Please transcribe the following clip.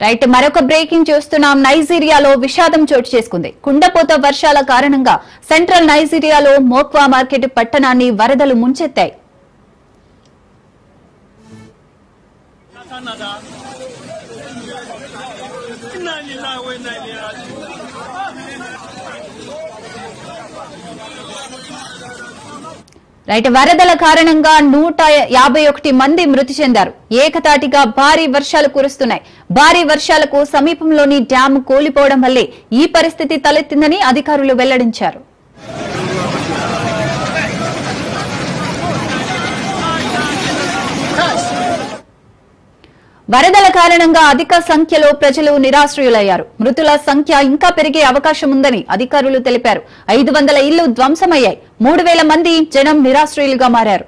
Right మరొక breaking చూస్తున్నాం. నైజీరియాలో విషాదం చోటు చేసుకుంది. కుండపోత వర్షాల కారణంగా సెంట్రల్ నైజీరియాలో మోక్వా మార్కెట్ పట్టణాన్ని వరదలు ముంచెత్తాయి. రైట్ వరదల కారణంగా 151 మంది మృతి చెందారు. ఏకతాటిగా భారీ వర్షాలు కురుస్తున్నాయి. భారీ వర్షాలకు సమీపంలోని డ్యాం కూలిపోవడం వల్లే ఈ పరిస్థితి తలెత్తిందని అధికారులు వెల్లడించారు. వరదల కారణంగా అధిక సంఖ్యలో ప్రజలు నిరాశ్రయులయ్యారు. మృతుల సంఖ్య ఇంకా పెరిగే అవకాశం ఉందని అధికారులు తెలిపారు. 500 ఇళ్లు ధ్వంసమయ్యాయి. 3000 మంది జనం నిరాశ్రయులుగా మారారు.